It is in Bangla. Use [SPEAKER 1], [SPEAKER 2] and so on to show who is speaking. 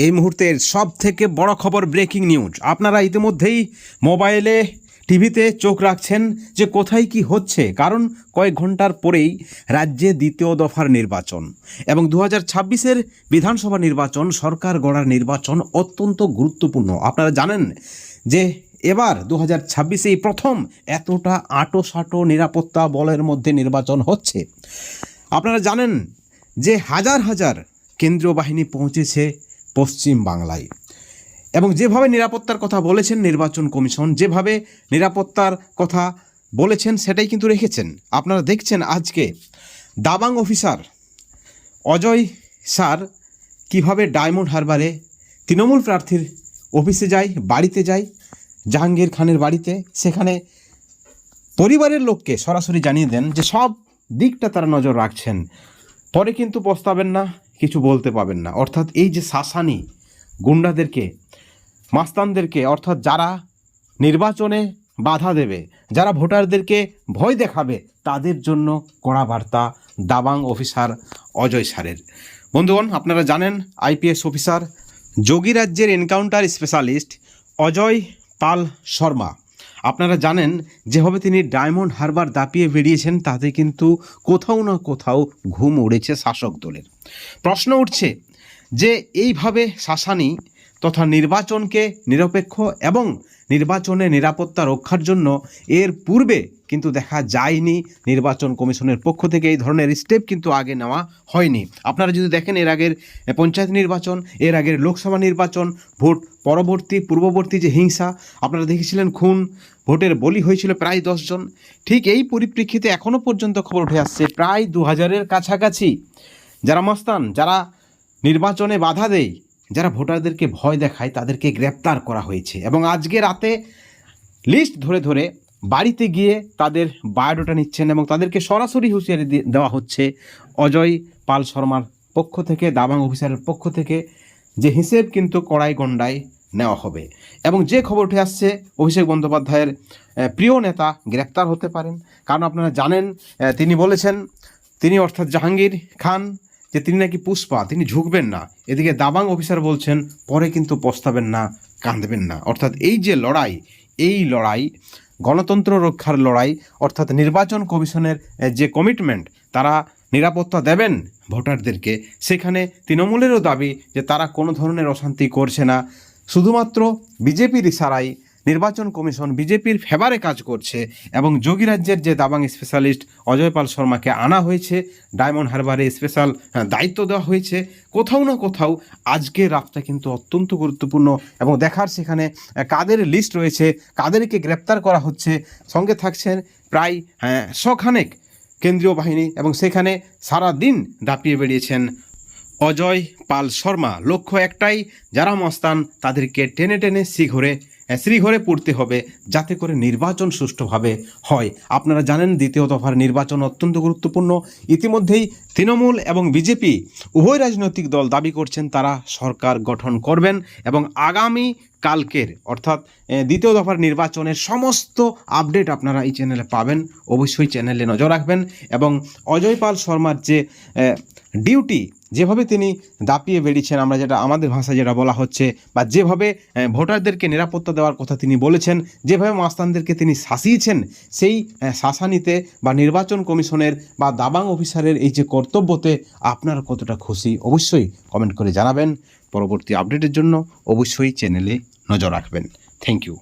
[SPEAKER 1] এই মুহূর্তের সব থেকে বড় খবর, ব্রেকিং নিউজ। আপনারা ইতিমধ্যেই মোবাইলে টিভিতে চোখ রাখছেন যে কোথায় কি হচ্ছে, কারণ কয়েক ঘন্টার পরেই রাজ্যে দ্বিতীয় দফার নির্বাচন এবং 2026-এর বিধানসভা নির্বাচন, সরকার গড়ার নির্বাচন অত্যন্ত গুরুত্বপূর্ণ। আপনারা জানেন যে এবার 2026-এই প্রথম এতটা আঁটো নিরাপত্তা বলের মধ্যে নির্বাচন হচ্ছে। আপনারা জানেন যে হাজার হাজার কেন্দ্রীয় বাহিনী পৌঁছেছে পশ্চিম বাংলায় এবং যেভাবে নিরাপত্তার কথা বলেছেন নির্বাচন কমিশন, যেভাবে নিরাপত্তার কথা বলেছেন সেটাই কিন্তু রেখেছেন। আপনারা দেখছেন আজকে দাবাং অফিসার অজয় স্যার কিভাবে ডায়মন্ড হারবারে তৃণমূল প্রার্থীর অফিসে যায়, বাড়িতে যায়, জাহাঙ্গীর খানের বাড়িতে, সেখানে পরিবারের লোককে সরাসরি জানিয়ে দেন যে সব দিকটা তারা নজর রাখছেন, পরে কিন্তু পস্তাবেন না, কিছু বলতে পাবেন না। অর্থাৎ এই যে শাসানি গুন্ডাদেরকে, মাস্তানদেরকে, অর্থাৎ যারা নির্বাচনে বাধা দেবে, যারা ভোটারদেরকে ভয় দেখাবে, তাদের জন্য কড়া বার্তা দাবাং অফিসার অজয় স্যারের। বন্ধুগণ, আপনারা জানেন আইপিএস অফিসার যোগী রাজ্যের এনকাউন্টার স্পেশালিস্ট অজয় পাল শর্মা, আপনারা জানেন যেভাবে তিনি ডায়মন্ড হারবার দাপিয়ে বেরিয়েছেন, তাতে কিন্তু কোথাও না কোথাও ঘুম উড়েছে শাসক দলের। প্রশ্ন উঠছে যে এইভাবে শাসানি তথা নির্বাচনকে নিরপেক্ষ এবং নির্বাচনে নিরাপত্তা রক্ষার জন্য এর পূর্বে কিন্তু দেখা যায়নি নির্বাচন কমিশনের পক্ষ থেকে এই ধরনের স্টেপ কিন্তু আগে নেওয়া হয়নি। আপনারা যদি দেখেন এর আগের পঞ্চায়েত নির্বাচন, এর আগের লোকসভা নির্বাচন, ভোট পূর্ববর্তী যে হিংসা আপনারা দেখেছিলেন, খুন, ভোটের বলি হয়েছিল প্রায় 10 জন। ঠিক এই পরিপ্রেক্ষিতে এখনও পর্যন্ত খবর উঠে আসছে প্রায় 2000-এর কাছাকাছি যারা মস্তান, যারা নির্বাচনে বাধা দেয়, যারা ভোটারদেরকে ভয় দেখায়, তাদেরকে গ্রেপ্তার করা হয়েছে এবং আজকে রাতে লিস্ট ধরে ধরে বাড়িতে গিয়ে তাদের বায়োডাটা নিচ্ছেন এবং তাদেরকে সরাসরি হুঁশিয়ারি দেওয়া হচ্ছে অজয় পাল শর্মার পক্ষ থেকে, দাবাং অফিসারের পক্ষ থেকে, যে হিসেব কিন্তু কড়াই গণ্ডায় নেওয়া হবে। এবং যে খবর উঠে আসছে অভিষেক বন্দ্যোপাধ্যায়ের প্রিয় নেতা গ্রেপ্তার হতে পারেন, কারণ আপনারা জানেন তিনি বলেছেন, তিনি অর্থাৎ জাহাঙ্গীর খান, যে তিনি নাকি পুষ্পা, তিনি ঝুঁকবেন না। এদিকে দাবাং অফিসার বলছেন পরে কিন্তু পস্তাবেন না, কাঁদবেন না। অর্থাৎ এই যে লড়াই, এই লড়াই গণতন্ত্র রক্ষার লড়াই, অর্থাৎ নির্বাচন কমিশনের যে কমিটমেন্ট, তারা নিরাপত্তা দেবেন ভোটারদেরকে, সেখানে তৃণমূলেরও দাবি যে তারা কোনো ধরনের অশান্তি করছে না, শুধুমাত্র বিজেপির ইশারায় নির্বাচন কমিশন বিজেপির ফেভারে কাজ করছে এবং যোগী রাজ্যের যে দাবাং স্পেশালিস্ট অজয় পাল শর্মাকে আনা হয়েছে, ডায়মন্ড হারবারে স্পেশাল দায়িত্ব দেওয়া হয়েছে। কোথাও না কোথাও আজকের রাতটা কিন্তু অত্যন্ত গুরুত্বপূর্ণ এবং দেখার সেখানে কাদের লিস্ট রয়েছে, কাদেরকে গ্রেপ্তার করা হচ্ছে। সঙ্গে থাকছেন প্রায় 100 খানেক কেন্দ্রীয় বাহিনী এবং সেখানে সারা দিন দাপিয়ে বেরিয়েছেন অজয় পাল শর্মা। লক্ষ্য একটাই, যারা মস্তান তাদেরকে টেনে টেনে শ্রীঘরে পড়তে হবে, যাতে করে নির্বাচন সুষ্ঠুভাবে হয়। আপনারা জানেন দ্বিতীয় দফার নির্বাচন অত্যন্ত গুরুত্বপূর্ণ। ইতিমধ্যেই তৃণমূল এবং বিজেপি উভয় রাজনৈতিক দল দাবি করছেন তারা সরকার গঠন করবেন এবং আগামী কালকের অর্থাৎ দ্বিতীয় দফার নির্বাচনের সমস্ত আপডেট আপনারা এই চ্যানেলে পাবেন। অবশ্যই চ্যানেলে নজর রাখবেন এবং অজয় পাল শর্মার যে ডিউটি, যেভাবে তিনি দাপিয়ে বেরিয়েছেন, আমরা যেটা আমাদের ভাষায় যেটা বলা হচ্ছে, বা যেভাবে ভোটারদেরকে নিরাপত্তা দেওয়ার কথা তিনি বলেছেন, যেভাবে মাস্তানদেরকে তিনি শাসিয়েছেন, সেই শাসানিতে বা নির্বাচন কমিশনের বা দাবাং অফিসারের এই যে কর্তব্যতে আপনারা কতটা খুশি, অবশ্যই কমেন্ট করে জানাবেন। পরবর্তী আপডেটের জন্য অবশ্যই চ্যানেলে নজর রাখবেন। Thank you.